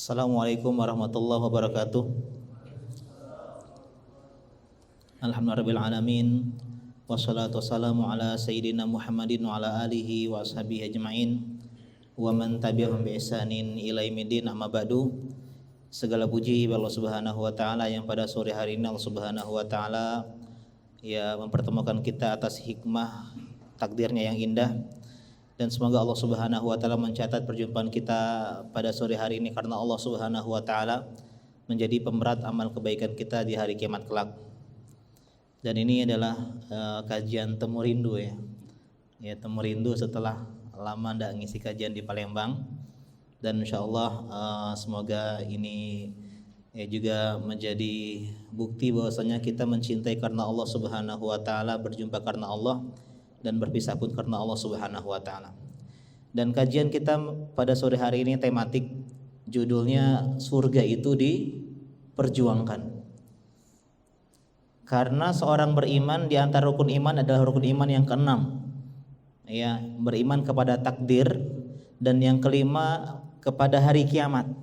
Assalamualaikum warahmatullahi wabarakatuh. Alhamdulillahirrahmanirrahim. Wassalatu wassalamu ala sayyidina Muhammadin wa ala alihi wa ashabihi ajma'in wa man tabi'ahum bi ihsanin ila yaumil amma ba'du. Segala puji bagi Allah Subhanahu wa taala yang pada sore hari ini Allah Subhanahu wa taala ya mempertemukan kita atas hikmah takdirnya yang indah. Dan semoga Allah Subhanahu wa taala mencatat perjumpaan kita pada sore hari ini karena Allah Subhanahu wa taala menjadi pemberat amal kebaikan kita di hari kiamat kelak. Dan ini adalah kajian Temu Rindu ya. Ya, Temu Rindu setelah lama tidak ngisi kajian di Palembang. Dan insyaallah semoga ini juga menjadi bukti bahwasanya kita mencintai karena Allah Subhanahu wa taala, berjumpa karena Allah, dan berpisah pun karena Allah Subhanahu wa taala. Dan kajian kita pada sore hari ini tematik judulnya surga itu diperjuangkan. Karena seorang beriman di antara rukun iman adalah rukun iman yang keenam. Ya, beriman kepada takdir, dan yang kelima kepada hari kiamat.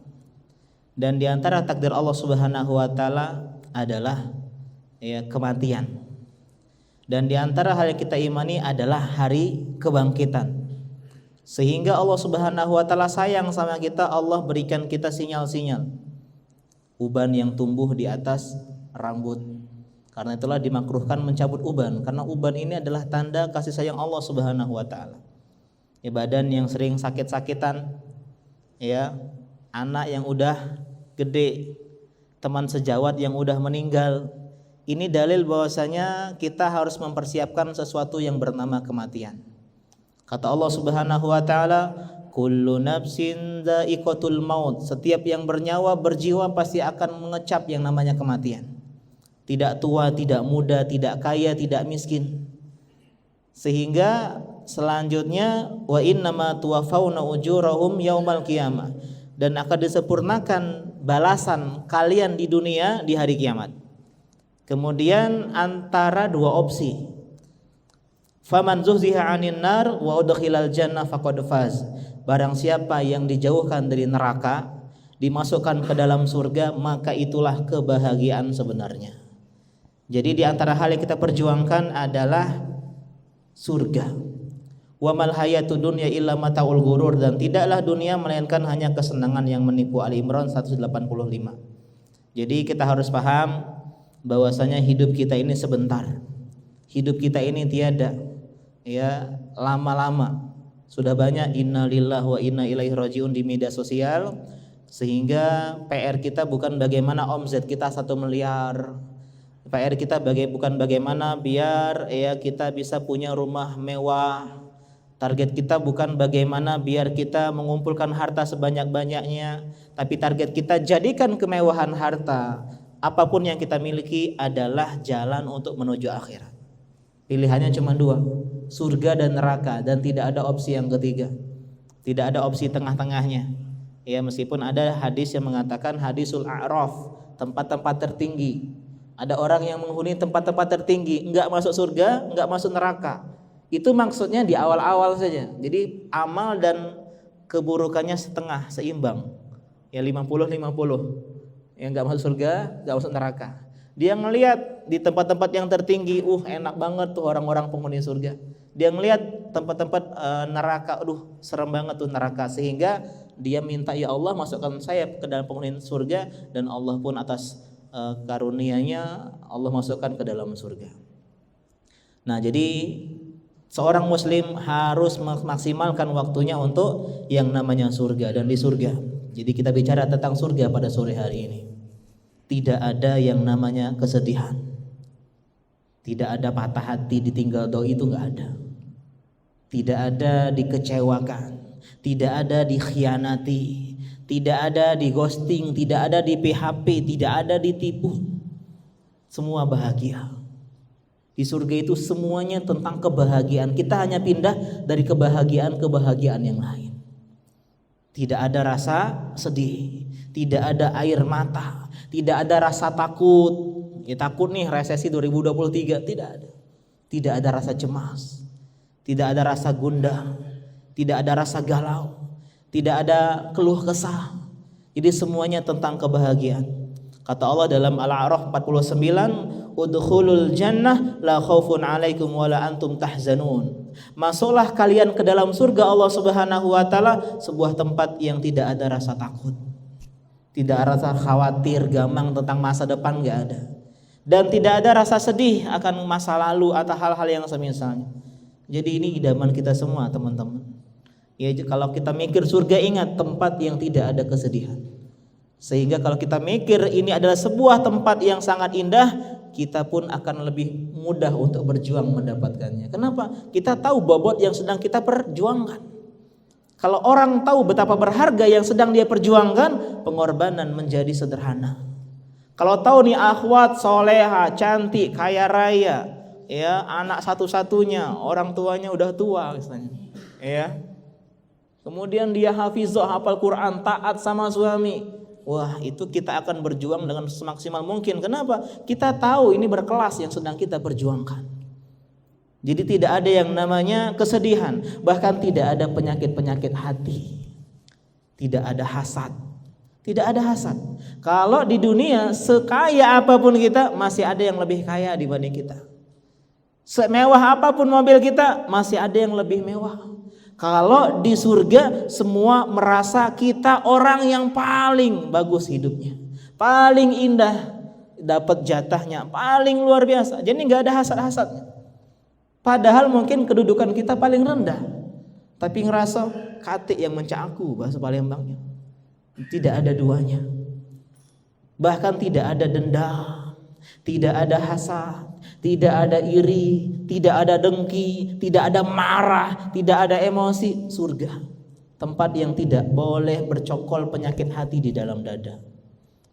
Dan di antara takdir Allah Subhanahu wa taala adalah kematian. Dan di antara hal yang kita imani adalah hari kebangkitan. Sehingga Allah Subhanahu wa taala sayang sama kita, Allah berikan kita sinyal-sinyal. Uban yang tumbuh di atas rambut. Karena itulah dimakruhkan mencabut uban, karena uban ini adalah tanda kasih sayang Allah Subhanahu wa taala. Ya, badan yang sering sakit-sakitan, ya, anak yang udah gede, teman sejawat yang udah meninggal. Ini dalil bahwasanya kita harus mempersiapkan sesuatu yang bernama kematian. Kata Allah Subhanahu wa taala, kullu nafsin dha'iqatul maut. Setiap yang bernyawa, berjiwa pasti akan mengecap yang namanya kematian. Tidak tua, tidak muda, tidak kaya, tidak miskin. Sehingga selanjutnya wa innama tuwaffawna ujurahum yaumal qiyamah. Dan akan disempurnakan balasan kalian di dunia di hari kiamat. Kemudian antara dua opsi. Faman zuhziha 'anil nar wa udkhilal jannah faqad faz. Barang siapa yang dijauhkan dari neraka, dimasukkan ke dalam surga, maka itulah kebahagiaan sebenarnya. Jadi di antara hal yang kita perjuangkan adalah surga. Wa mal hayatud dunya illa mataul ghurur, dan tidaklah dunia melainkan hanya kesenangan yang menipu. Ali Imran 185. Jadi kita harus paham bahwasanya hidup kita ini sebentar. Hidup kita ini tiada lama-lama. Sudah banyak innalillahi wa inna ilaihi rajiun di media sosial, sehingga PR kita bukan bagaimana omzet kita 1 miliar. PR kita bukan bagaimana biar kita bisa punya rumah mewah. Target kita bukan bagaimana biar kita mengumpulkan harta sebanyak-banyaknya, tapi target kita jadikan kemewahan harta, apapun yang kita miliki adalah jalan untuk menuju akhirat. Pilihannya cuma 2, surga dan neraka, dan tidak ada opsi yang ketiga. Tidak ada opsi tengah-tengahnya. Ya, meskipun ada hadis yang mengatakan hadisul a'raf, tempat-tempat tertinggi. Ada orang yang menghuni tempat-tempat tertinggi, enggak masuk surga, enggak masuk neraka. Itu maksudnya di awal-awal saja. Jadi amal dan keburukannya setengah, seimbang. Ya 50-50. Yang enggak masuk surga, enggak masuk neraka. Dia ngelihat di tempat-tempat yang tertinggi, enak banget tuh orang-orang penghuni surga. Dia ngelihat tempat-tempat neraka, serem banget tuh neraka, sehingga dia minta, ya Allah masukkan saya ke dalam penghuni surga, dan Allah pun atas karunia-Nya Allah masukkan ke dalam surga. Nah, jadi seorang muslim harus memaksimalkan waktunya untuk yang namanya surga dan di surga. Jadi kita bicara tentang surga pada sore hari ini. Tidak ada yang namanya kesedihan. Tidak ada patah hati ditinggal doi, itu enggak ada. Tidak ada dikecewakan, tidak ada dikhianati, tidak ada di ghosting, tidak ada di PHP, tidak ada ditipu. Semua bahagia. Di surga itu semuanya tentang kebahagiaan. Kita hanya pindah dari kebahagiaan ke kebahagiaan yang lain. Tidak ada rasa sedih, tidak ada air mata, tidak ada rasa takut. Takut nih resesi 2023, tidak ada. Tidak ada rasa cemas, tidak ada rasa gundah, tidak ada rasa galau, tidak ada keluh kesah. Jadi semuanya tentang kebahagiaan. Kata Allah dalam Al-A'raf 49, udkhulul jannah la khaufun 'alaikum wa la antum tahzanun. Masuklah kalian ke dalam surga Allah Subhanahu wa taala, sebuah tempat yang tidak ada rasa takut. Tidak ada rasa khawatir, gamang tentang masa depan, enggak ada. Dan tidak ada rasa sedih akan masa lalu atau hal-hal yang semisalnya. Jadi ini idaman kita semua, teman-teman. Ya, kalau kita mikir surga, ingat tempat yang tidak ada kesedihan. Sehingga kalau kita mikir ini adalah sebuah tempat yang sangat indah, kita pun akan lebih mudah untuk berjuang mendapatkannya. Kenapa? Kita tahu bobot yang sedang kita perjuangkan. Kalau orang tahu betapa berharga yang sedang dia perjuangkan, pengorbanan menjadi sederhana. Kalau tahu nih akhwat soleha, cantik, kaya raya, ya, anak satu-satunya, orang tuanya udah tua misalnya, ya. Kemudian dia hafizah, hafal Quran, taat sama suami. Wah, itu kita akan berjuang dengan semaksimal mungkin. Kenapa? Kita tahu ini berkelas yang sedang kita perjuangkan. Jadi tidak ada yang namanya kesedihan, bahkan tidak ada penyakit-penyakit hati. Tidak ada hasad. Tidak ada hasad. Kalau di dunia sekaya apapun kita, masih ada yang lebih kaya dibanding kita. Semewah apapun mobil kita, masih ada yang lebih mewah. Kalau di surga semua merasa kita orang yang paling bagus hidupnya, paling indah, dapat jatahnya, paling luar biasa. Jadi nggak ada hasad-hasadnya. Padahal mungkin kedudukan kita paling rendah, tapi ngerasa kate yang mencaku, bahasa Palembangnya. Tidak ada duanya. Bahkan tidak ada dendam, tidak ada hasad, tidak ada iri, tidak ada dengki, tidak ada marah, tidak ada emosi. Surga, tempat yang tidak boleh bercokol penyakit hati di dalam dada.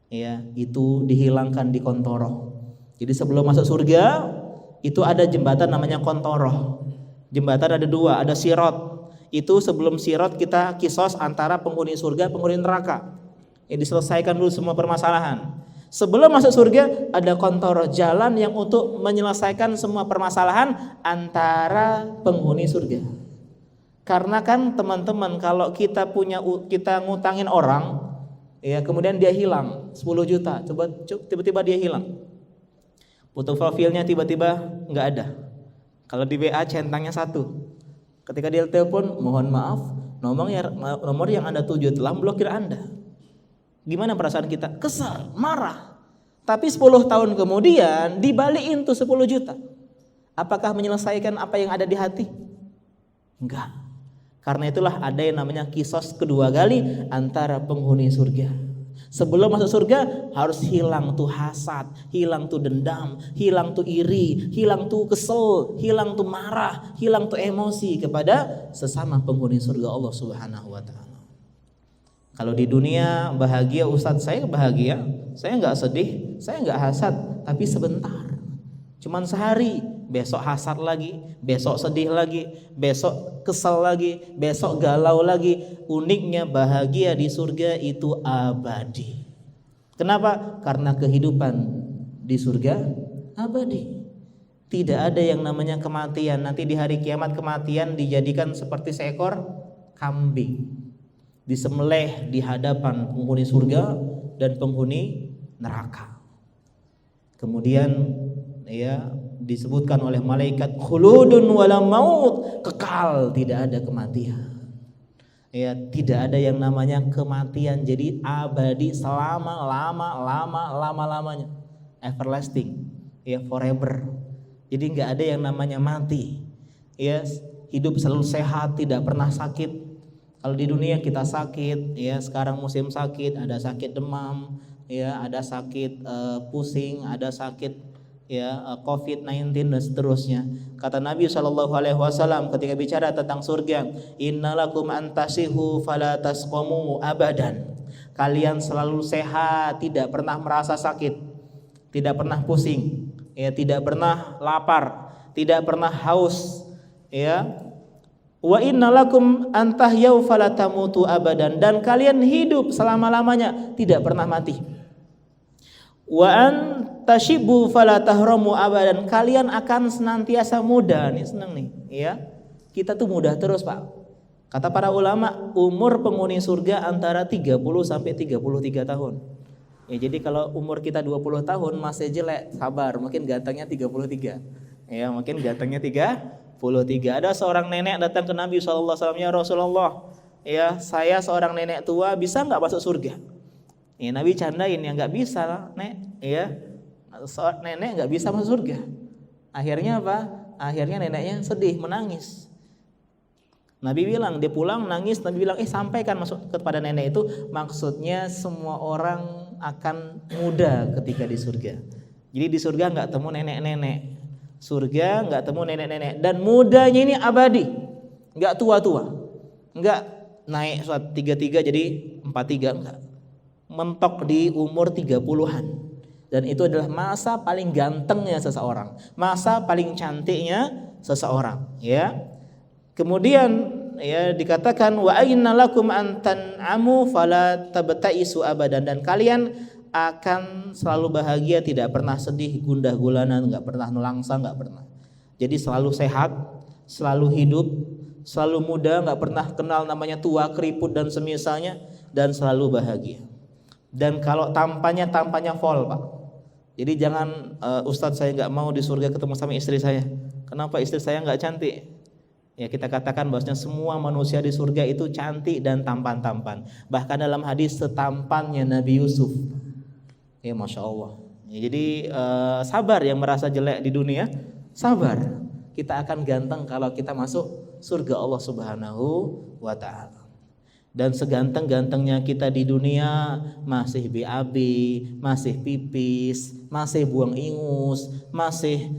Ya, itu dihilangkan di Kontoroh. Jadi sebelum masuk surga itu ada jembatan namanya Kontoroh. Jembatan ada dua, ada Sirot. Itu sebelum Sirot kita kisos antara penghuni surga, penghuni neraka. Ya, diselesaikan dulu semua permasalahan. Sebelum masuk surga ada Kontoroh, jalan yang untuk menyelesaikan semua permasalahan antara penghuni surga. Karena kan teman-teman, kalau kita ngutangin orang, ya kemudian dia hilang 10 juta, coba tiba-tiba dia hilang. Foto profilnya tiba-tiba nggak ada. Kalau di WA centangnya 1. Ketika dia telepon, mohon maaf, nomor yang Anda tuju telah blokir Anda. Gimana perasaan kita? Kesal, marah. Tapi 10 tahun kemudian dibalikin tuh 10 juta. Apakah menyelesaikan apa yang ada di hati? Enggak. Karena itulah ada yang namanya kisos kedua kali antara penghuni surga. Sebelum masuk surga harus hilang tuh hasad, hilang tuh dendam, hilang tuh iri, hilang tuh kesel, hilang tuh marah, hilang tuh emosi kepada sesama penghuni surga Allah Subhanahu wa taala. Kalau di dunia bahagia, Ustadz saya bahagia, saya nggak sedih, saya nggak hasad, tapi sebentar, cuman sehari, besok hasad lagi, besok sedih lagi, besok kesal lagi, besok galau lagi. Uniknya bahagia di surga itu abadi. Kenapa? Karena kehidupan di surga abadi. Tidak ada yang namanya kematian. Nanti di hari kiamat kematian dijadikan seperti seekor kambing, disembelih di hadapan penghuni surga dan penghuni neraka. Kemudian ya disebutkan oleh malaikat khuludun wala maut, kekal, tidak ada kematian. Ya, tidak ada yang namanya kematian. Jadi abadi selama-lamanya. Everlasting, ya forever. Jadi enggak ada yang namanya mati. Ya, hidup selalu sehat, tidak pernah sakit. Kalau di dunia kita sakit, ya sekarang musim sakit, ada sakit demam, ya ada sakit pusing, ada sakit ya COVID-19 dan seterusnya. Kata Nabi SAW ketika bicara tentang surga, innalakum antasihu fala tasqamu abadan. Kalian selalu sehat, tidak pernah merasa sakit, tidak pernah pusing, ya tidak pernah lapar, tidak pernah haus, ya. Wa innalakum antahyau fala tamutu abadan, dan kalian hidup selama-lamanya, tidak pernah mati. Wa antashibu fala tahramu abadan, kalian akan senantiasa muda. Nih senang nih, ya. Kita tuh muda terus, Pak. Kata para ulama, umur penghuni surga antara 30 sampai 33 tahun. Ya, jadi kalau umur kita 20 tahun masih jelek, sabar, mungkin gantengnya 33. Ya, mungkin gantengnya 33. Ada seorang nenek datang ke Nabi SAW, ya Rasulullah, ya saya seorang nenek tua, bisa nggak masuk surga? Ya, Nabi candain, ya nggak bisa, nek. Ya, nenek nggak bisa masuk surga. Akhirnya apa? Akhirnya neneknya sedih, menangis. Nabi bilang, dia pulang nangis. Nabi bilang, sampaikan masuk kepada nenek itu, maksudnya semua orang akan muda ketika di surga. Jadi di surga nggak temu nenek-nenek. Surga nggak temu nenek-nenek. Dan mudanya ini abadi, nggak tua-tua, nggak naik 33 jadi 43, enggak. Mentok di umur 30-an. Dan itu adalah masa paling gantengnya seseorang, masa paling cantiknya seseorang, ya. Kemudian ya dikatakan wa inna lakum an tan'amu fala tabta'isu abadan, dan kalian akan selalu bahagia, tidak pernah sedih, gundah gulana, enggak pernah nelangsa, enggak pernah. Jadi selalu sehat, selalu hidup, selalu muda, enggak pernah kenal namanya tua, keriput dan semisalnya, dan selalu bahagia. Dan kalau tampaknya full, Pak. Jadi jangan Ustadz saya enggak mau di surga ketemu sama istri saya. Kenapa istri saya enggak cantik? Ya, kita katakan bahwasanya semua manusia di surga itu cantik dan tampan-tampan. Bahkan dalam hadis setampannya Nabi Yusuf. Ya, Masya Allah. Ya, jadi sabar yang merasa jelek di dunia, sabar. Kita akan ganteng kalau kita masuk surga Allah Subhanahu wa Ta'ala. Dan seganteng-gantengnya kita di dunia masih BAB, masih pipis, masih buang ingus, masih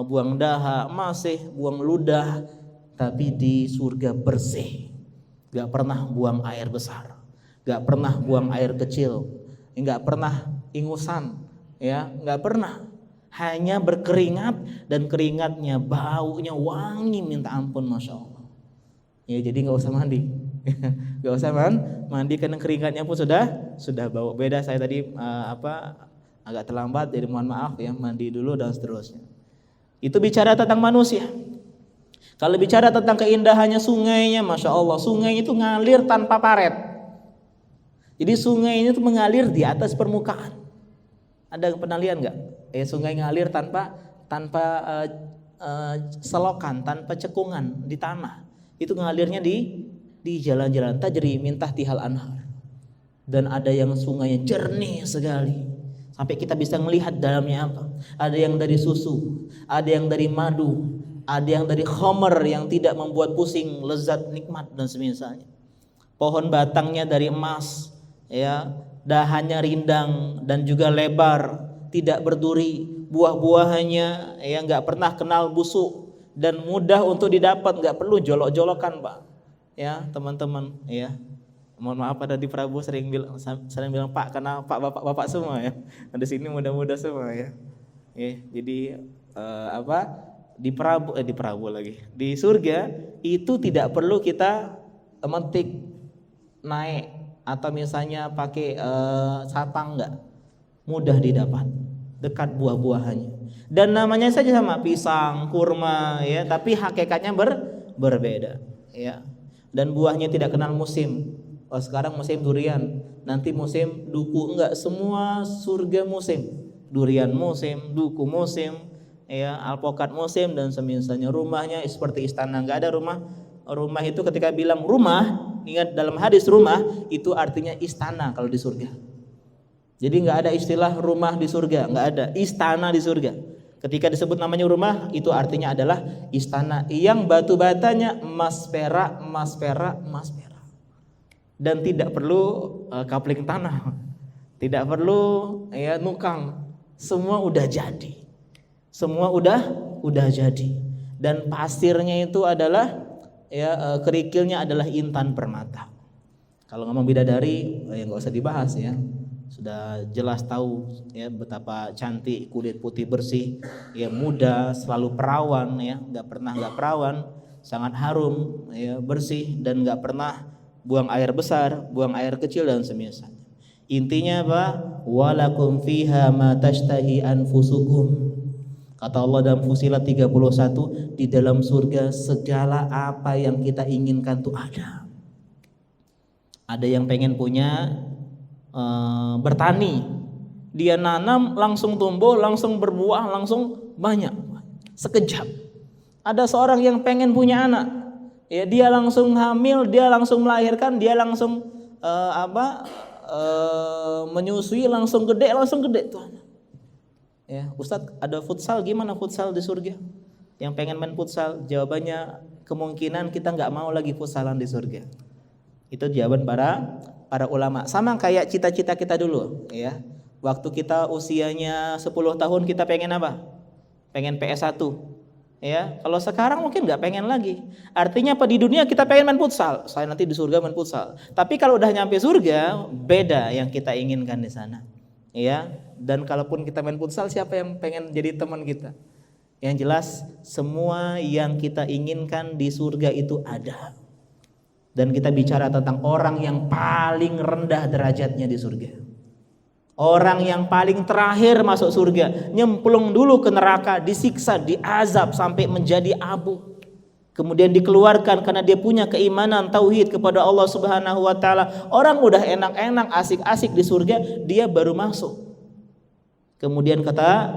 buang dahak, masih buang ludah. Tapi di surga bersih, gak pernah buang air besar, gak pernah buang air kecil, gak pernah ingusan, ya, gak pernah. Hanya berkeringat, dan keringatnya baunya wangi minta ampun, Masya Allah. Ya, jadi gak usah mandi, gak usah mandi karena keringatnya pun sudah bau. Beda saya tadi agak terlambat, jadi mohon maaf ya, mandi dulu dan seterusnya. Itu bicara tentang manusia. Kalau bicara tentang keindahannya sungainya, Masya Allah, sungainya itu ngalir tanpa paret. Jadi sungainya itu mengalir di atas permukaan. Ada pernah lihat nggak? Sungai ngalir tanpa selokan, tanpa cekungan di tanah. Itu ngalirnya di jalan-jalan. Tajri min tahtihal anhar. Dan ada yang sungainya jernih sekali, sampai kita bisa melihat dalamnya apa. Ada yang dari susu, ada yang dari madu, ada yang dari khamar yang tidak membuat pusing, lezat, nikmat dan semisalnya. Pohon batangnya dari emas, ya, dahannya rindang dan juga lebar, tidak berduri. Buah-buahannya ya nggak pernah kenal busuk dan mudah untuk didapat, nggak perlu jolok-jolokan, Pak. Ya, teman-teman, ya. Mohon maaf, ada di Prabu sering bilang Pak, karena Pak bapak-bapak semua ya. Di sini muda-muda semua ya. Jadi di Prabu lagi. Di surga itu tidak perlu kita metik naik atau misalnya pakai sapang, enggak. Mudah didapat, dekat buah-buahannya. Dan namanya saja sama, pisang, kurma ya, tapi hakikatnya berbeda ya. Dan buahnya tidak kenal musim. Oh, sekarang musim durian, nanti musim duku, enggak, semua surga musim. Durian musim, duku musim, ya, alpokat musim dan semisalnya. Rumahnya seperti istana, enggak ada rumah itu ketika bilang rumah, ingat dalam hadis rumah itu artinya istana kalau di surga. Jadi enggak ada istilah rumah di surga, enggak ada, istana di surga. Ketika disebut namanya rumah itu artinya adalah istana yang batu batanya emas perak, emas perak, emas perak. Dan tidak perlu kapling tanah, tidak perlu ya nukang, semua udah jadi. Semua udah jadi. Dan pasirnya itu adalah ya kerikilnya adalah intan permata. Kalau ngomong bidadari ya nggak usah dibahas ya. Sudah jelas tahu ya betapa cantik, kulit putih bersih, ya muda, selalu perawan ya, nggak perawan, sangat harum ya, bersih dan nggak pernah buang air besar, buang air kecil dan semisalnya. Intinya apa? Walakum fiha ma tashtahi anfusukum. Kata Allah dalam Fussilat 31, di dalam surga segala apa yang kita inginkan tuh ada. Ada yang pengen punya bertani, dia nanam langsung tumbuh, langsung berbuah, langsung banyak, sekejap. Ada seorang yang pengen punya anak, ya dia langsung hamil, dia langsung melahirkan, dia langsung menyusui, langsung gede tuh. Ya, Ustadz, ada futsal, gimana futsal di surga? Yang pengen main futsal, jawabannya kemungkinan kita nggak mau lagi futsalan di surga. Itu jawaban para ulama. Sama kayak cita-cita kita dulu, ya. Waktu kita usianya 10 tahun kita pengen apa? Pengen PS1. Ya, kalau sekarang mungkin nggak pengen lagi. Artinya apa, di dunia kita pengen main futsal, saya nanti di surga main futsal. Tapi kalau udah nyampe surga, beda yang kita inginkan di sana. Ya, dan kalaupun kita main futsal, siapa yang pengen jadi teman kita? Yang jelas semua yang kita inginkan di surga itu ada. Dan kita bicara tentang orang yang paling rendah derajatnya di surga. Orang yang paling terakhir masuk surga, nyemplung dulu ke neraka, disiksa, diazab sampai menjadi abu. Kemudian dikeluarkan karena dia punya keimanan tauhid kepada Allah Subhanahu wa taala. Orang udah enak-enak, asik-asik di surga, dia baru masuk. Kemudian kata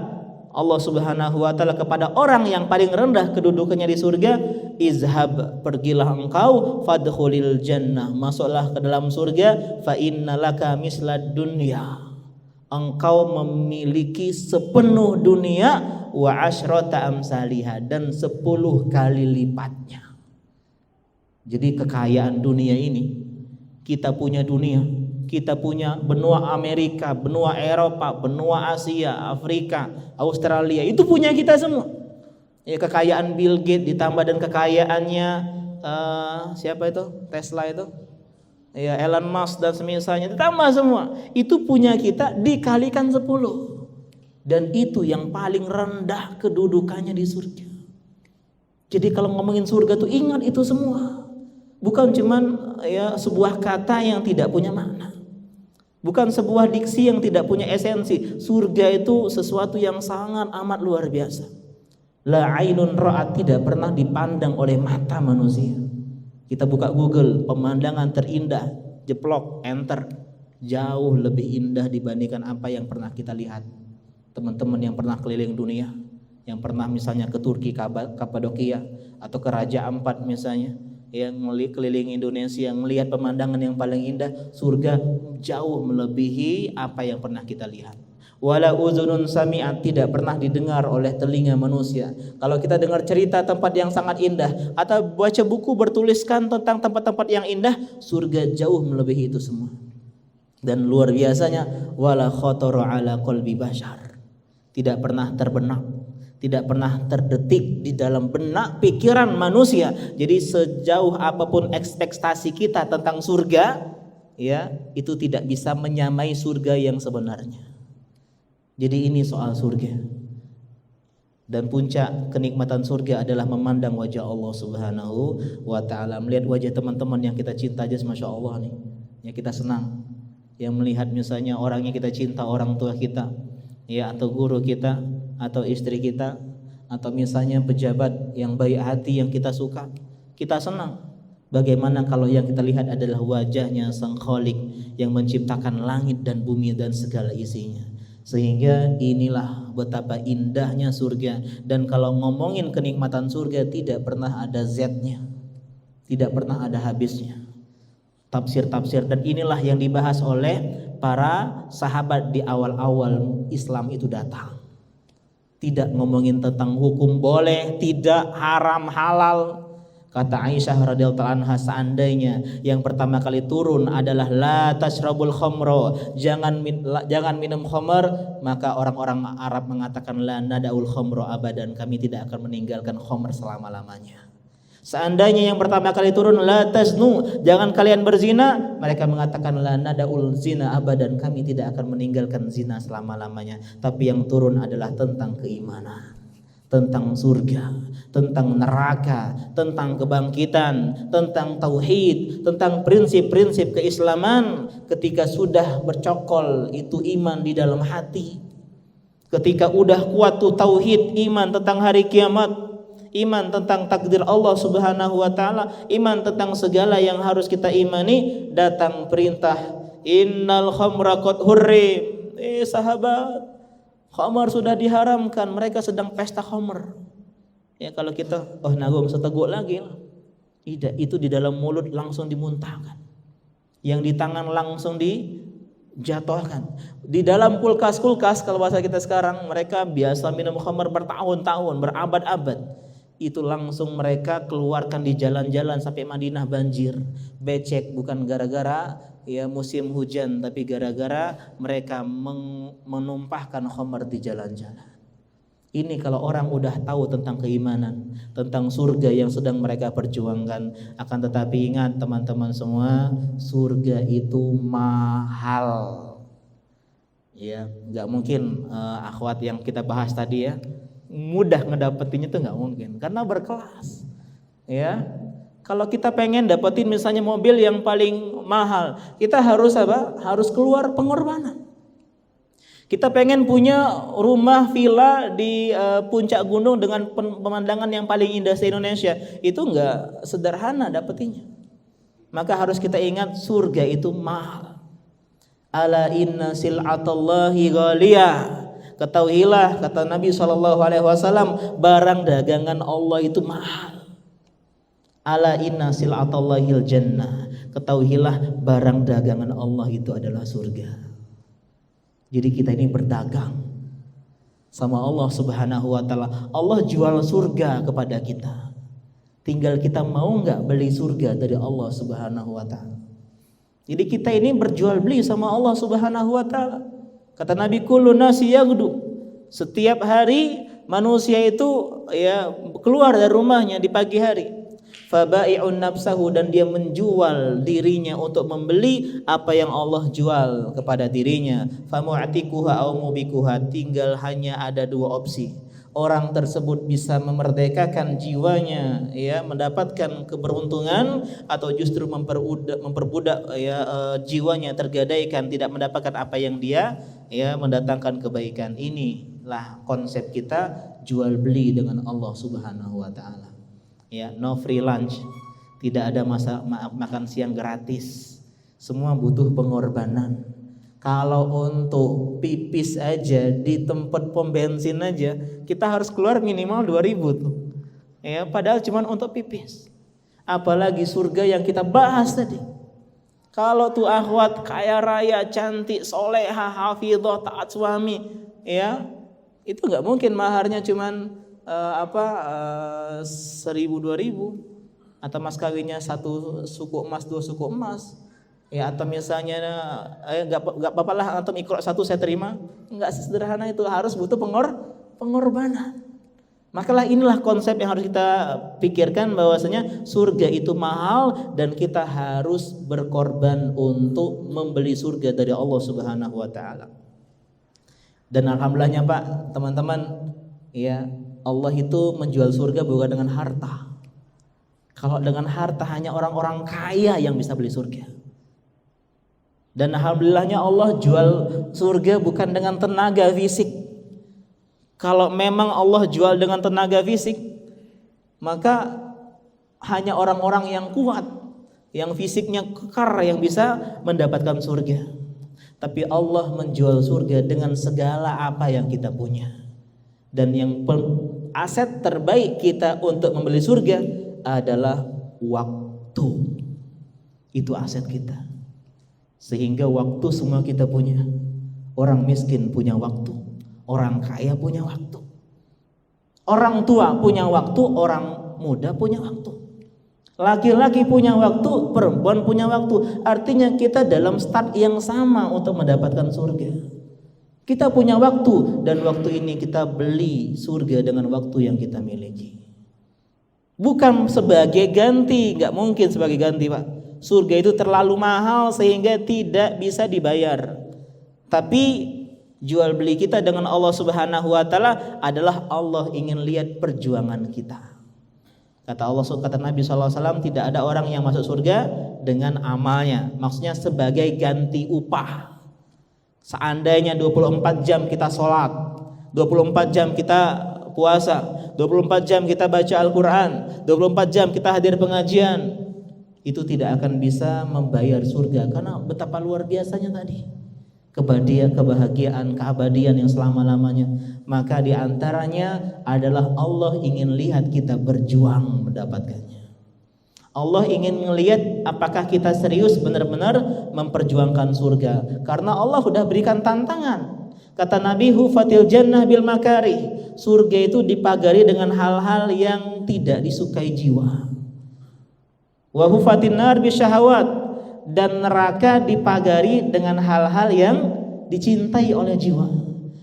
Allah Subhanahu wa taala kepada orang yang paling rendah kedudukannya di surga, izhab, pergilah engkau, fadkhulil jannah, masuklah ke dalam surga, fa innalaka mislad dunya, engkau memiliki sepenuh dunia, wa asyrata amsalihha, dan 10 kali lipatnya. Jadi kekayaan dunia ini, kita punya dunia, kita punya benua Amerika, benua Eropa, benua Asia, Afrika, Australia, itu punya kita semua. Ya, kekayaan Bill Gates ditambah dan kekayaannya siapa itu? Tesla itu. Ya, Elon Musk dan semisalnya, ditambah semua. Itu punya kita dikalikan 10. Dan itu yang paling rendah kedudukannya di surga. Jadi kalau ngomongin surga tuh ingat itu semua. Bukan cuman ya sebuah kata yang tidak punya makna. Bukan sebuah diksi yang tidak punya esensi. Surga itu sesuatu yang sangat amat luar biasa. La ainun ra'at, tidak pernah dipandang oleh mata manusia. Kita buka Google, pemandangan terindah, jeplok, enter. Jauh lebih indah dibandingkan apa yang pernah kita lihat. Teman-teman yang pernah keliling dunia, yang pernah misalnya ke Turki, Kapadokia, atau ke Raja Ampat misalnya, yang keliling Indonesia, yang melihat pemandangan yang paling indah, surga jauh melebihi apa yang pernah kita lihat. Wala uzunun sami'at, tidak pernah didengar oleh telinga manusia. Kalau kita dengar cerita tempat yang sangat indah, atau baca buku bertuliskan tentang tempat-tempat yang indah, surga jauh melebihi itu semua. Dan luar biasanya, wala khatara ala qalbi bashar, tidak pernah terbenak, tidak pernah terdetik di dalam benak pikiran manusia. Jadi sejauh apapun ekspektasi kita tentang surga, ya, itu tidak bisa menyamai surga yang sebenarnya. Jadi ini soal surga. Dan puncak kenikmatan surga adalah memandang wajah Allah Subhanahu wa taala, melihat wajah teman-teman yang kita cinta aja, Masya Allah nih, ya kita senang. Yang melihat misalnya orang yang kita cinta, orang tua kita, ya, atau guru kita, atau istri kita, atau misalnya pejabat yang baik hati yang kita suka, kita senang. Bagaimana kalau yang kita lihat adalah wajahnya Sang Khalik yang menciptakan langit dan bumi dan segala isinya. Sehingga inilah betapa indahnya surga. Dan kalau ngomongin kenikmatan surga, tidak pernah ada Z-nya, tidak pernah ada habisnya. Tafsir-tafsir, dan inilah yang dibahas oleh para sahabat di awal-awal Islam itu datang. Tidak ngomongin tentang hukum boleh, tidak, haram, halal. Kata Aisyah radhiyallahu anha, seandainya yang pertama kali turun adalah la tashrabul khamra, jangan minum khamr, maka orang-orang Arab mengatakan la nadaul khamra abadan, kami tidak akan meninggalkan khamr selama-lamanya. Seandainya yang pertama kali turun la taznu, jangan kalian berzina, mereka mengatakan la nadaul zina abadan, kami tidak akan meninggalkan zina selama-lamanya. Tapi yang turun adalah tentang keimanan, tentang surga, tentang neraka, tentang kebangkitan, tentang tauhid, tentang prinsip-prinsip keislaman. Ketika sudah bercokol itu iman di dalam hati, Ketika udah kuat tuh tauhid, iman tentang hari kiamat, iman tentang takdir Allah Subhanahu wa taala, iman tentang segala yang harus kita imani, datang perintah innal khamra qad hurrim. Sahabat, khamar sudah diharamkan, mereka sedang pesta khamar. Ya kalau kita nagum seteguk lagi lah. Tidak, itu di dalam mulut langsung dimuntahkan. Yang di tangan langsung dijatuhkan. Di dalam kulkas kalau bahasa kita sekarang, mereka biasa minum khamar bertahun-tahun, berabad-abad. Itu langsung mereka keluarkan di jalan-jalan sampai Madinah banjir. Becek, bukan gara-gara ya musim hujan, tapi gara-gara mereka menumpahkan khamar di jalan-jalan. Ini kalau orang udah tahu tentang keimanan, tentang surga yang sedang mereka perjuangkan. Akan tetapi ingat teman-teman semua, surga itu mahal. Ya, nggak mungkin akhwat yang kita bahas tadi ya, mudah ngedapetinnya tuh nggak mungkin, karena berkelas. Ya, kalau kita pengen dapetin misalnya mobil yang paling mahal, kita harus apa? Harus keluar pengorbanan. Kita pengen punya rumah villa di puncak gunung dengan pemandangan yang paling indah se-Indonesia, itu enggak sederhana dapetinnya. Maka harus kita ingat surga itu mahal. Ala inna sil'atallahi ghaliyah. Ketahuilah, kata Nabi SAW, barang dagangan Allah itu mahal. Ala inna sil'atallahil jannah. Ketahuilah, barang dagangan Allah itu adalah surga. Jadi kita ini berdagang sama Allah Subhanahu wa taala. Allah jual surga kepada kita. Tinggal kita mau enggak beli surga dari Allah Subhanahu wa taala. Jadi kita ini berjual beli sama Allah Subhanahu wa taala. Kata Nabi, kullu nasi yaghdu. Setiap hari manusia itu ya keluar dari rumahnya di pagi hari. Fabai'un nafsahu, dan dia menjual dirinya untuk membeli apa yang Allah jual kepada dirinya. Famu'tikuha au mubikuha, tinggal hanya ada dua opsi. Orang tersebut bisa memerdekakan jiwanya, ya, mendapatkan keberuntungan, atau justru memperbudak ya, jiwanya tergadaikan, tidak mendapatkan apa yang dia ya mendatangkan kebaikan. Inilah konsep kita jual beli dengan Allah Subhanahu wa taala. Ya, no free lunch, tidak ada makan siang gratis, semua butuh pengorbanan. Kalau untuk pipis aja di tempat pom bensin aja kita harus keluar minimal 2.000 tuh. Ya, padahal cuma untuk pipis. Apalagi surga yang kita bahas tadi. Kalau tuh akhwat kaya raya, cantik, solehah, hafidhah, taat suami, ya, itu nggak mungkin maharnya cuman 1.000 2.000, atau mas kawinnya 1 suku emas 2 suku emas, ya, atau misalnya nggak apa-apa lah antum ikhlas 1 saya terima. Nggak sederhana itu, harus butuh pengorbanan. Makalah inilah konsep yang harus kita pikirkan, bahwasanya surga itu mahal dan kita harus berkorban untuk membeli surga dari Allah Subhanahu wa taala. Dan alhamdulillahnya Pak, teman-teman, ya, Allah itu menjual surga bukan dengan harta. Kalau dengan harta hanya orang-orang kaya yang bisa beli surga. Dan alhamdulillahnya Allah jual surga bukan dengan tenaga fisik. Kalau memang Allah jual dengan tenaga fisik, maka hanya orang-orang yang kuat, yang fisiknya kekar, yang bisa mendapatkan surga. Tapi Allah menjual surga dengan segala apa yang kita punya. Dan yang aset terbaik kita untuk membeli surga adalah waktu. Itu aset kita. Sehingga waktu semua kita punya. Orang miskin punya waktu, orang kaya punya waktu. Orang tua punya waktu, orang muda punya waktu. Laki-laki punya waktu, perempuan punya waktu. Artinya kita dalam start yang sama untuk mendapatkan surga. Kita punya waktu, dan waktu ini kita beli surga dengan waktu yang kita miliki. Bukan sebagai ganti, nggak mungkin sebagai ganti Pak. Surga itu terlalu mahal sehingga tidak bisa dibayar. Tapi jual beli kita dengan Allah Subhanahu wa taala adalah Allah ingin lihat perjuangan kita. Kata Nabi SAW, tidak ada orang yang masuk surga dengan amalnya. Maksudnya sebagai ganti upah. Seandainya 24 jam kita sholat, 24 jam kita puasa, 24 jam kita baca Al-Quran, 24 jam kita hadir pengajian, itu tidak akan bisa membayar surga. Karena betapa luar biasanya tadi kebahagiaan, keabadian yang selama-lamanya. Maka diantaranya adalah Allah ingin lihat kita berjuang mendapatkannya. Allah ingin melihat apakah kita serius benar-benar memperjuangkan surga. Karena Allah sudah berikan tantangan. Kata Nabi, hufatil jannah bil makari, surga itu dipagari dengan hal-hal yang tidak disukai jiwa. Wa hufatin nar bisyahawat, dan neraka dipagari dengan hal-hal yang dicintai oleh jiwa.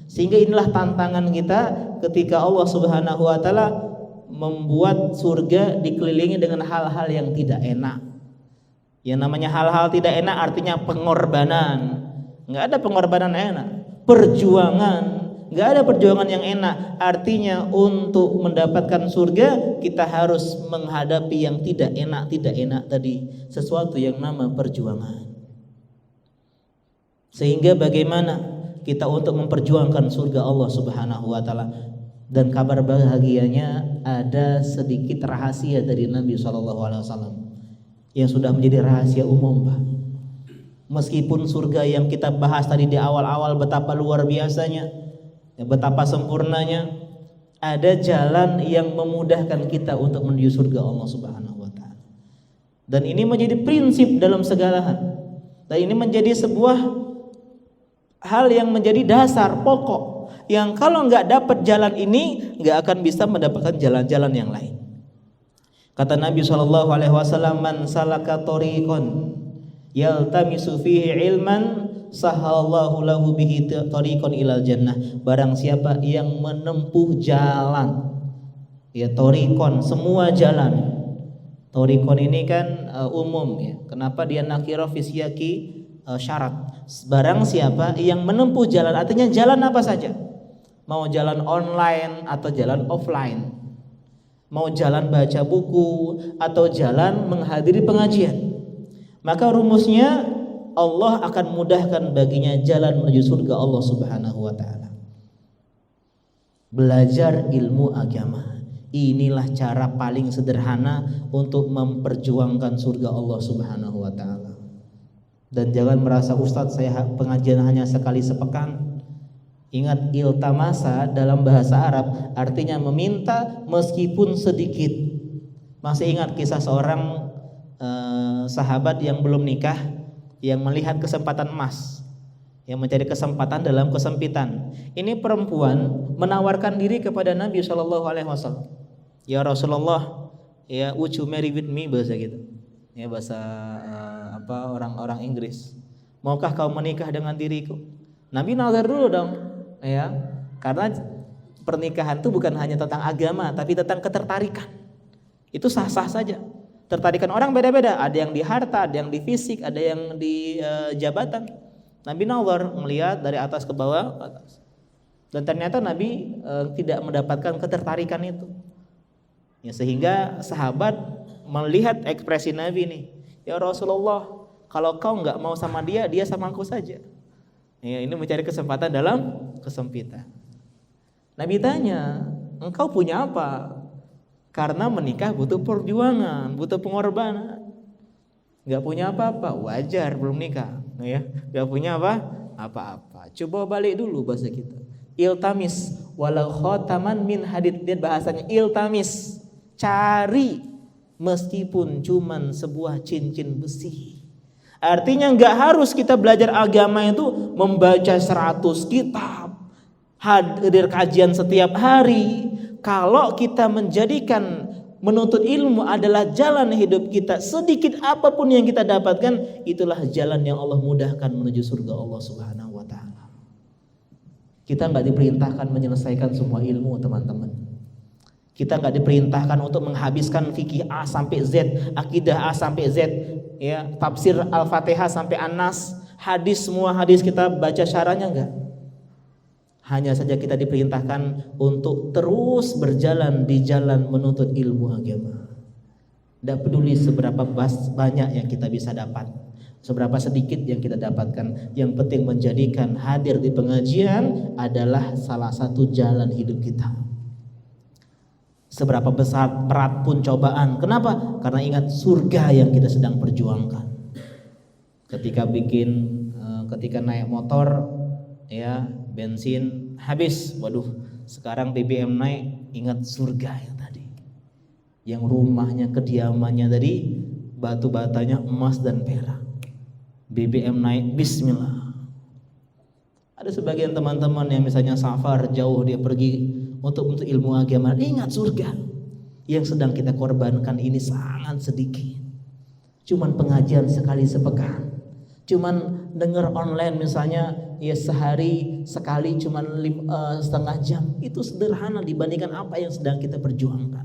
Sehingga inilah tantangan kita ketika Allah Subhanahu wa taala membuat surga dikelilingi dengan hal-hal yang tidak enak. Yang namanya hal-hal tidak enak artinya pengorbanan. Enggak ada pengorbanan enak. Perjuangan, nggak ada perjuangan yang enak. Artinya untuk mendapatkan surga kita harus menghadapi yang tidak enak tadi, sesuatu yang nama perjuangan. Sehingga bagaimana kita untuk memperjuangkan surga Allah Subhanahu wa taala. Dan kabar bahagianya ada sedikit rahasia dari Nabi SAW yang sudah menjadi rahasia umum, Pak. Meskipun surga yang kita bahas tadi di awal-awal betapa luar biasanya, betapa sempurnanya, ada jalan yang memudahkan kita untuk menuju surga Allah Subhanahu wa taala. Dan ini menjadi prinsip dalam segala hal. Dan ini menjadi sebuah hal yang menjadi dasar pokok, yang kalau nggak dapat jalan ini nggak akan bisa mendapatkan jalan-jalan yang lain. Kata Nabi SAW, man salaka thoriqan yaltamisu fihi ilman sahallahu lahu bihi tariqan ilal jannah. Barang siapa yang menempuh jalan, ya tariqan, semua jalan. Tariqan ini kan umum ya. Kenapa dia nakirah fi siyaqi syarat? Barang siapa yang menempuh jalan, artinya jalan apa saja. Mau jalan online atau jalan offline, mau jalan baca buku atau jalan menghadiri pengajian, maka rumusnya Allah akan mudahkan baginya jalan menuju surga Allah Subhanahu wa taala. Belajar ilmu agama, inilah cara paling sederhana untuk memperjuangkan surga Allah Subhanahu wa taala. Dan jangan merasa Ustadz saya pengajian hanya sekali sepekan. Ingat, iltamasa dalam bahasa Arab artinya meminta meskipun sedikit. Masih ingat kisah seorang sahabat yang belum nikah, yang melihat kesempatan emas, yang mencari kesempatan dalam kesempitan. Ini perempuan menawarkan diri kepada Nabi SAW. Ya Rasulullah, ya would you marry with me, bahasa gitu. Ya bahasa orang-orang Inggris. Maukah kau menikah dengan diriku? Nabi nazar dulu dong, ya. Karena pernikahan itu bukan hanya tentang agama, tapi tentang ketertarikan. Itu sah-sah saja. Tertarikan orang beda-beda, ada yang di harta, ada yang di fisik, ada yang di jabatan. Nabi nazar, melihat dari atas ke bawah, dan ternyata Nabi tidak mendapatkan ketertarikan itu. Ya, sehingga sahabat melihat ekspresi Nabi nih, ya Rasulullah, kalau kau nggak mau sama dia, dia sama aku saja. Ya, ini mencari kesempatan dalam kesempitan. Nabi tanya, engkau punya apa? Karena menikah butuh perjuangan, butuh pengorbanan. Gak punya apa-apa, wajar belum nikah, ya. Gak punya apa-apa. Coba balik dulu bahasa kita. Iltamis walau khotaman min hadid. Dia bahasanya iltamis, cari meskipun cuman sebuah cincin besi. Artinya gak harus kita belajar agama itu membaca 100 kitab, hadir kajian setiap hari. Kalau kita menjadikan menuntut ilmu adalah jalan hidup kita, sedikit apapun yang kita dapatkan, itulah jalan yang Allah mudahkan menuju surga Allah Subhanahu wa taala. Kita enggak diperintahkan menyelesaikan semua ilmu, teman-teman. Kita enggak diperintahkan untuk menghabiskan fikih A sampai Z, akidah A sampai Z, ya, tafsir Al-Fatihah sampai An-Nas, hadis, semua hadis kita baca syarahnya enggak. Hanya saja kita diperintahkan untuk terus berjalan di jalan menuntut ilmu agama. Tidak peduli seberapa banyak yang kita bisa dapat. seberapa sedikit yang kita dapatkan. Yang penting menjadikan hadir di pengajian adalah salah satu jalan hidup kita. Seberapa besar berat pun cobaan. Kenapa? Karena ingat surga yang kita sedang perjuangkan. Ketika naik motor, ya bensin habis, waduh, sekarang BBM naik, ingat surga yang tadi. Yang rumahnya, kediamannya tadi batu batanya emas dan perak. BBM naik, bismillah. Ada sebagian teman-teman yang misalnya safar jauh, dia pergi untuk ilmu agama, ingat surga. Yang sedang kita korbankan ini sangat sedikit. Cuman pengajian sekali sepekan, cuman dengar online misalnya ya sehari sekali cuman setengah jam, itu sederhana dibandingkan apa yang sedang kita perjuangkan.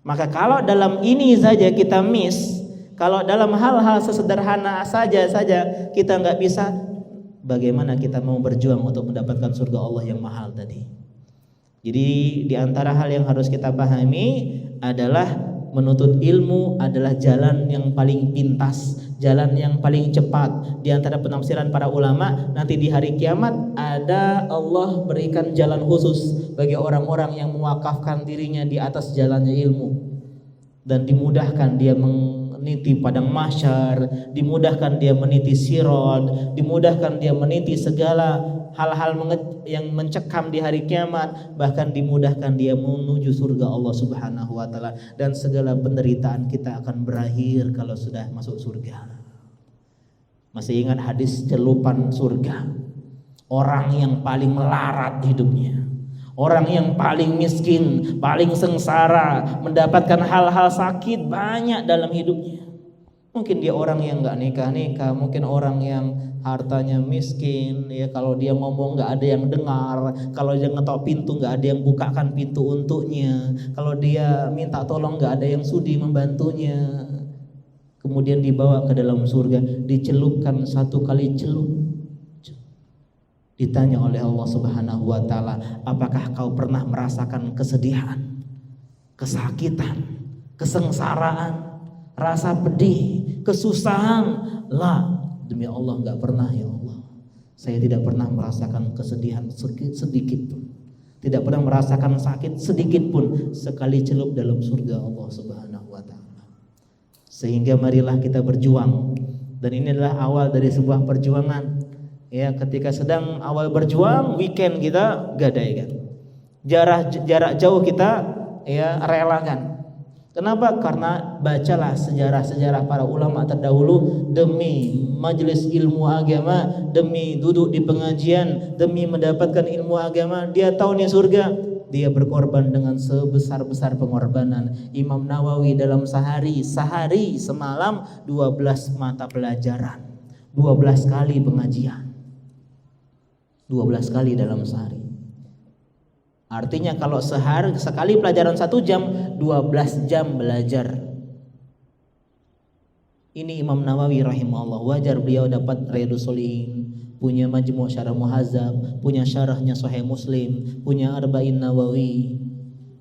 Maka kalau dalam ini saja kita miss, kalau dalam hal-hal sesederhana saja kita nggak bisa, bagaimana kita mau berjuang untuk mendapatkan surga Allah yang mahal tadi. Jadi di antara hal yang harus kita pahami adalah menuntut ilmu adalah jalan yang paling pintas, jalan yang paling cepat. Di antara penafsiran para ulama, nanti di hari kiamat ada Allah berikan jalan khusus bagi orang-orang yang mewakafkan dirinya di atas jalannya ilmu, dan dimudahkan dia meniti padang mahsyar, dimudahkan dia meniti sirat, dimudahkan dia meniti segala hal-hal yang mencekam di hari kiamat, bahkan dimudahkan dia menuju surga Allah Subhanahu wa taala, dan segala penderitaan kita akan berakhir kalau sudah masuk surga. Masih ingat hadis celupan surga? Orang yang paling melarat hidupnya, orang yang paling miskin, paling sengsara, mendapatkan hal-hal sakit banyak dalam hidupnya. Mungkin dia orang yang nggak nikah, mungkin orang yang hartanya miskin, ya kalau dia ngomong nggak ada yang dengar, kalau dia ngetok pintu nggak ada yang bukakan pintu untuknya, kalau dia minta tolong nggak ada yang sudi membantunya. Kemudian dibawa ke dalam surga, dicelupkan satu kali celup. Ditanya oleh Allah Subhanahu wa taala, apakah kau pernah merasakan kesedihan, kesakitan, kesengsaraan, rasa pedih, kesusahan? La, demi Allah enggak pernah ya Allah. Saya tidak pernah merasakan kesedihan sedikit pun. Tidak pernah merasakan sakit sedikit pun sekali celup dalam surga Allah Subhanahu wa taala. Sehingga marilah kita berjuang, dan ini adalah awal dari sebuah perjuangan. Ya, ketika sedang awal berjuang, weekend kita gadaikan, jarak jauh kita ya relakan. Kenapa? Karena bacalah sejarah-sejarah para ulama terdahulu, demi majelis ilmu agama, demi duduk di pengajian, demi mendapatkan ilmu agama, dia tahu nih surga, dia berkorban dengan sebesar-besar pengorbanan. Imam Nawawi dalam sehari semalam 12 mata pelajaran, 12 kali pengajian, 12 kali dalam sehari. Artinya kalau sehari sekali pelajaran 1 jam, 12 jam belajar. Ini Imam Nawawi rahimahullah, wajar beliau dapat Riyadhus Shalihin, punya Majmu' Syarah Muhazzab, punya syarahnya Sahih Muslim, punya Arba'in Nawawi.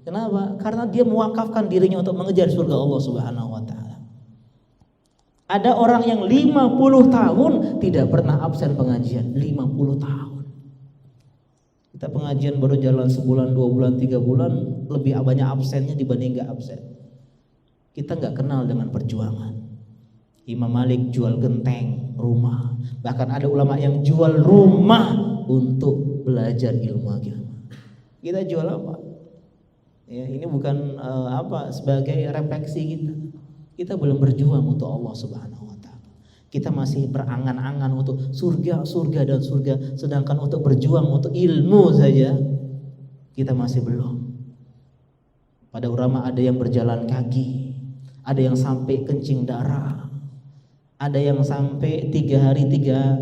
Kenapa? Karena dia mewakafkan dirinya untuk mengejar surga Allah Subhanahu wa taala. Ada orang yang 50 tahun tidak pernah absen pengajian, 50 tahun. Kita pengajian baru jalan sebulan, 2 bulan, 3 bulan, lebih banyak absennya dibanding gak absen. Kita gak kenal dengan perjuangan. Imam Malik jual genteng rumah, bahkan ada ulama yang jual rumah untuk belajar ilmu agama. Kita jual apa? Ya, ini bukan sebagai refleksi kita. Kita belum berjuang untuk Allah Subhanahu wa taala. Kita masih berangan-angan untuk surga dan surga, sedangkan untuk berjuang untuk ilmu saja kita masih belum. Pada ulama ada yang berjalan kaki, ada yang sampai kencing darah, ada yang sampai 3 hari 3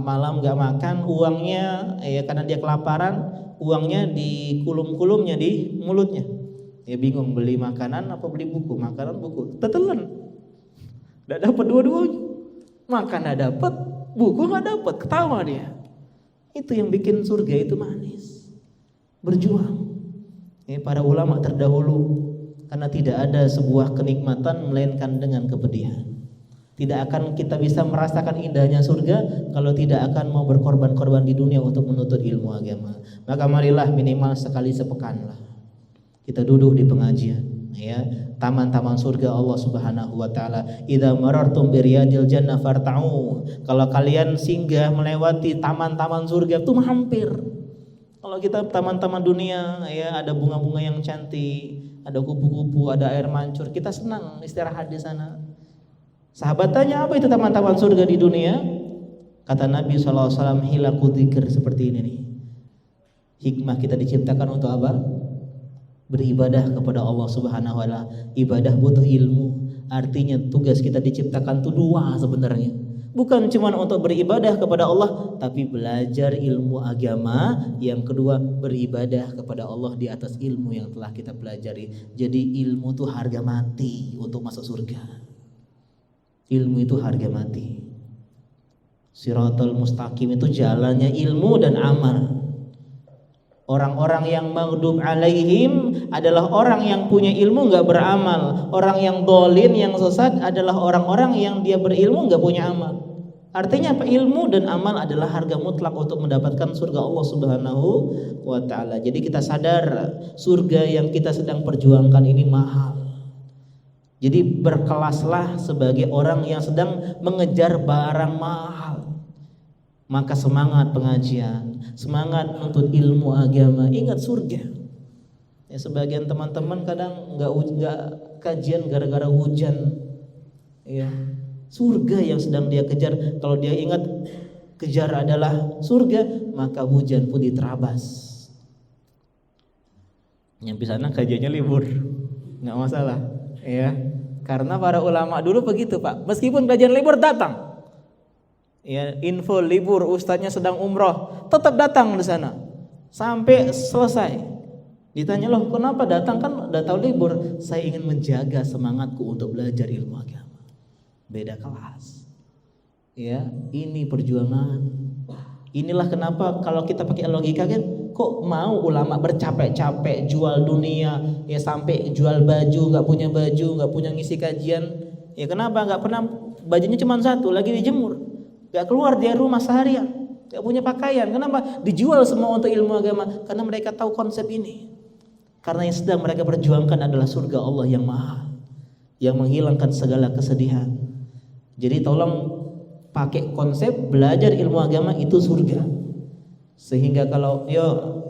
malam gak makan, uangnya ya karena dia kelaparan, uangnya di kulum-kulumnya di mulutnya. Ya bingung beli makanan apa beli buku, makanan buku, tetelan. Gak dapat dua-duanya, makan gak dapat, buku gak dapat, ketawa dia. Itu yang bikin surga itu manis. Berjuang. Ini para ulama terdahulu, karena tidak ada sebuah kenikmatan melainkan dengan kepedihan. Tidak akan kita bisa merasakan indahnya surga kalau tidak akan mau berkorban-korban di dunia untuk menuntut ilmu agama. Maka marilah minimal sekali sepekan lah kita duduk di pengajian, ya. Taman-taman surga Allah Subhanahu wa taala. Idza marartum biriyadil jannah farta'u. Kalau kalian singgah melewati taman-taman surga itu hampir. Kalau kita taman-taman dunia, ya, ada bunga-bunga yang cantik, ada kupu-kupu, ada air mancur, kita senang istirahat di sana. Sahabat tanya, apa itu taman-taman surga di dunia? Kata Nabi SAW, hilaku dzikir, seperti ini nih. Hikmah kita diciptakan untuk apa? Beribadah kepada Allah Subhanahu wa taala. Ibadah butuh ilmu. Artinya tugas kita diciptakan itu dua sebenarnya. Bukan cuma untuk beribadah kepada Allah, tapi belajar ilmu agama. Yang kedua, beribadah kepada Allah di atas ilmu yang telah kita pelajari. Jadi ilmu itu harga mati untuk masuk surga. Ilmu itu harga mati. Siratal mustaqim itu jalannya ilmu dan amal. Orang-orang yang maghdub alaihim adalah orang yang punya ilmu nggak beramal. Orang yang dolin, yang sesat adalah orang-orang yang dia berilmu nggak punya amal. Artinya apa? Ilmu dan amal adalah harga mutlak untuk mendapatkan surga Allah Subhanahu wa taala. Jadi kita sadar surga yang kita sedang perjuangkan ini mahal. Jadi berkelaslah sebagai orang yang sedang mengejar barang mahal. Maka semangat pengajian, semangat untuk ilmu agama, ingat surga. Ya, sebagian teman-teman kadang nggak kajian gara-gara hujan. Ya, surga yang sedang dia kejar. Kalau dia ingat kejar adalah surga, maka hujan pun diterabas. Nyampe sana kajiannya libur, nggak masalah. Ya, karena para ulama dulu begitu, Pak. Meskipun kajian libur datang. Ya, info libur, ustadznya sedang umroh, tetap datang di sana sampai selesai. Ditanya, loh kenapa datang, kan udah tahu libur? Saya ingin menjaga semangatku untuk belajar ilmu agama. Beda kelas. Ya, ini perjuangan. Inilah kenapa kalau kita pakai logika kan, kok mau ulama bercapek-capek jual dunia, ya sampai jual baju, nggak punya baju, nggak punya ngisi kajian. Ya kenapa? Nggak pernah, bajunya cuma satu, lagi dijemur, nggak keluar dari rumah seharian, nggak punya pakaian. Kenapa? Dijual semua untuk ilmu agama, karena mereka tahu konsep ini. Karena yang sedang mereka perjuangkan adalah surga Allah yang mahal, yang menghilangkan segala kesedihan. Jadi tolong pakai konsep belajar ilmu agama itu surga. Sehingga kalau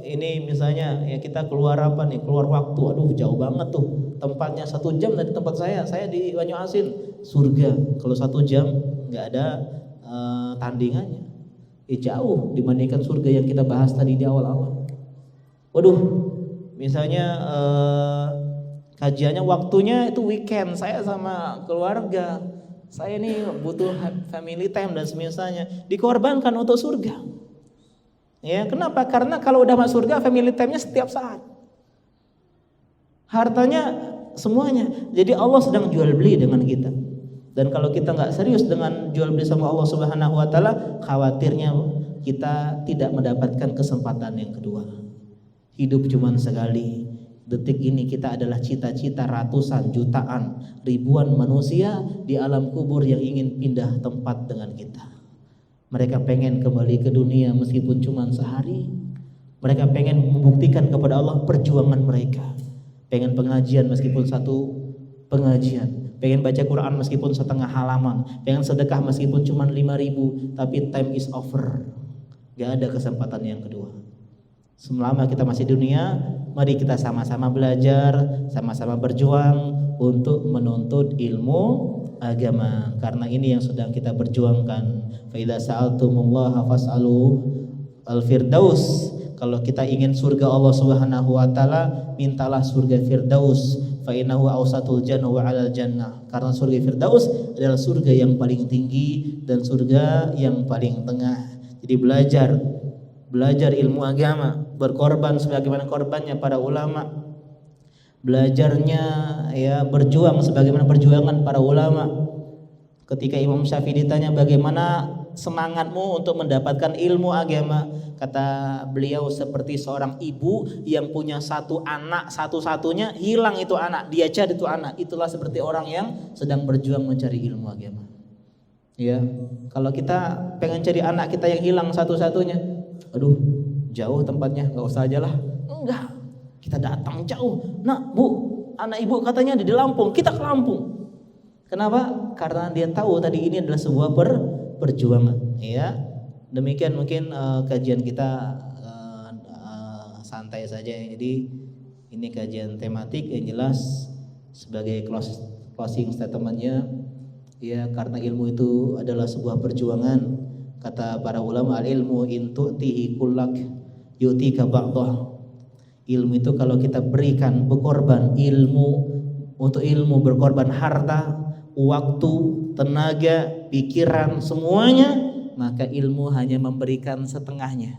ini misalnya ya kita keluar apa nih, keluar waktu, aduh jauh banget tuh tempatnya, 1 jam dari tempat saya di Banyuasin, surga kalau 1 jam nggak ada tandingannya, jauh dibandingkan surga yang kita bahas tadi di awal-awal. Waduh, misalnya kajiannya waktunya itu weekend, saya sama keluarga, saya ini butuh family time dan semisalnya, dikorbankan untuk surga. Ya, kenapa? Karena kalau udah masuk surga, family time-nya setiap saat. Hartanya semuanya. Jadi Allah sedang jual beli dengan kita. Dan kalau kita nggak serius dengan jual beli sama Allah Subhanahu wa taala, khawatirnya kita tidak mendapatkan kesempatan yang kedua. Hidup cuma sekali. Detik ini kita adalah cita-cita ratusan, jutaan, ribuan manusia di alam kubur yang ingin pindah tempat dengan kita. Mereka pengen kembali ke dunia meskipun cuma sehari. Mereka pengen membuktikan kepada Allah perjuangan mereka. Pengen pengajian meskipun 1 pengajian. Pengen baca Quran meskipun 1/2 halaman. Pengen sedekah meskipun cuma 5.000. Tapi time is over. Gak ada kesempatan yang kedua. Selama kita masih di dunia, mari kita sama-sama belajar, sama-sama berjuang untuk menuntut ilmu agama, karena ini yang sedang kita perjuangkan. Fa idza sa'altumullaha fas'alu al-firdaus. Kalau kita ingin surga Allah Subhanahu wa taala, mintalah surga Firdaus. Fa innahu awsatul jannah wa 'alal jannah. Karena surga Firdaus adalah surga yang paling tinggi dan surga yang paling tengah. Jadi belajar ilmu agama, berkorban sebagaimana korbannya para ulama. Belajarnya ya berjuang sebagaimana perjuangan para ulama. Ketika Imam Syafi'i ditanya bagaimana semangatmu untuk mendapatkan ilmu agama, kata beliau seperti seorang ibu yang punya 1 anak, satu-satunya hilang itu anak, dia cari itu anak. Itulah seperti orang yang sedang berjuang mencari ilmu agama. Ya, kalau kita pengen cari anak kita yang hilang satu-satunya, aduh jauh tempatnya, nggak usah aja lah. Enggak, kita datang jauh. Nah bu, anak ibu katanya ada di Lampung, kita ke Lampung. Kenapa? Karena dia tahu tadi ini adalah sebuah perjuangan. Ya, demikian mungkin kajian kita santai saja. Jadi ini kajian tematik yang jelas sebagai closing statementnya. Ya, karena ilmu itu adalah sebuah perjuangan. Kata para ulama, al-ilmu in tu'tihi kullak yu'tika ba'dah. Ilmu itu kalau kita berikan, berkorban ilmu, untuk ilmu berkorban harta, waktu, tenaga, pikiran, semuanya, maka ilmu hanya memberikan setengahnya.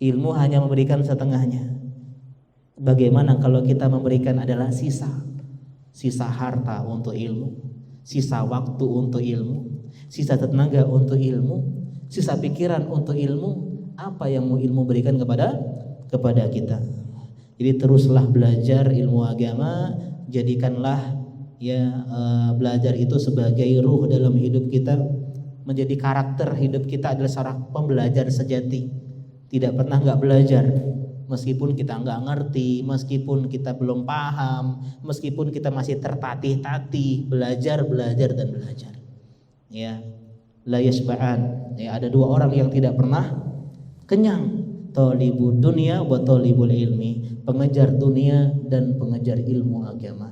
Ilmu hanya memberikan setengahnya. Bagaimana kalau kita memberikan adalah sisa harta untuk ilmu, sisa waktu untuk ilmu, sisa tenaga untuk ilmu, sisa pikiran untuk ilmu? Apa yang mau ilmu berikan kepada kita? Jadi teruslah belajar ilmu agama, jadikanlah belajar itu sebagai ruh dalam hidup kita, menjadi karakter hidup kita adalah seorang pembelajar sejati. Tidak pernah nggak belajar, meskipun kita nggak ngerti, meskipun kita belum paham, meskipun kita masih tertatih-tatih, belajar dan belajar. Ya, la yashba'an. Ya, ada dua orang yang tidak pernah kenyang, thalibud dunya wa thalibul ilmi, pengejar dunia dan pengejar ilmu agama.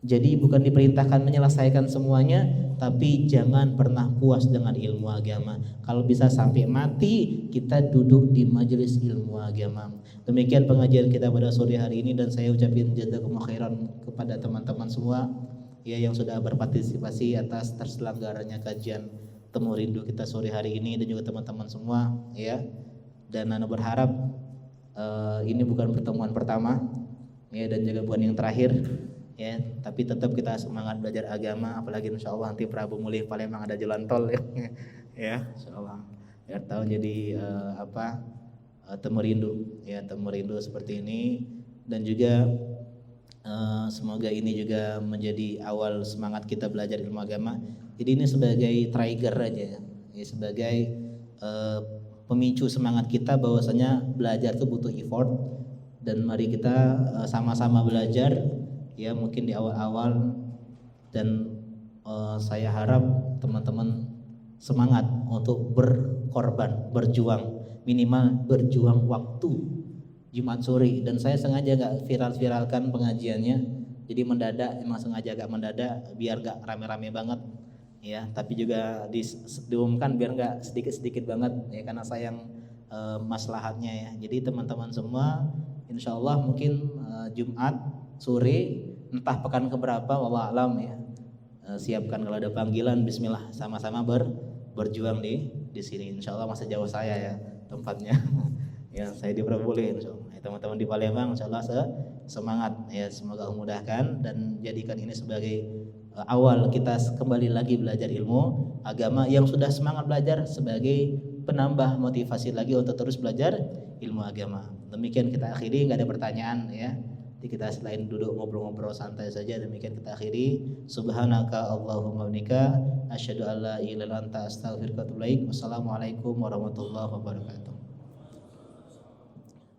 Jadi bukan diperintahkan menyelesaikan semuanya, tapi jangan pernah puas dengan ilmu agama. Kalau bisa sampai mati kita duduk di majelis ilmu agama. Demikian pengajian kita pada sore hari ini, dan saya ucapin jazakumullah khairan kepada teman-teman semua ya yang sudah berpartisipasi atas terselenggaranya kajian Temu Rindu kita sore hari ini, dan juga teman-teman semua ya. Dan Ana berharap ini bukan pertemuan pertama ya, dan juga bukan yang terakhir ya, tapi tetap kita semangat belajar agama, apalagi insyaallah nanti Prabu Mulih Palembang ada jalan tol ya, ya insyaallah biar tahu jadi Temu Rindu ya, Temu Rindu seperti ini. Dan juga semoga ini juga menjadi awal semangat kita belajar ilmu agama. Jadi ini sebagai trigger aja ya, sebagai pemicu semangat kita bahwasanya belajar itu butuh effort, dan mari kita sama-sama belajar ya, mungkin di awal-awal. Dan saya harap teman-teman semangat untuk berkorban, berjuang, minimal berjuang waktu Jumat sore. Dan saya sengaja gak viral-viralkan pengajiannya, jadi mendadak, emang sengaja agak mendadak biar gak rame-rame banget ya, tapi juga diumumkan biar gak sedikit-sedikit banget ya, karena sayang maslahatnya ya. Jadi teman-teman semua insyaallah mungkin Jumat sore, entah pekan keberapa wallah alam ya, siapkan kalau ada panggilan, bismillah sama-sama berjuang di sini. Insyaallah masih jauh saya ya tempatnya ya, saya di Praboleh insyaallah ya, teman-teman di Palembang insyaallah semangat ya, semoga memudahkan dan jadikan ini sebagai awal kita kembali lagi belajar ilmu agama. Yang sudah semangat belajar sebagai penambah motivasi lagi untuk terus belajar ilmu agama. Demikian kita akhiri, nggak ada pertanyaan ya. Jadi kita selain duduk ngobrol-ngobrol santai saja, demikian kita akhiri. Subhanaka Allahumma bihamdika asyhadu an la ilaha illa anta astaghfiruka wa atubu ilaik. Wassalamualaikum warahmatullahi wabarakatuh.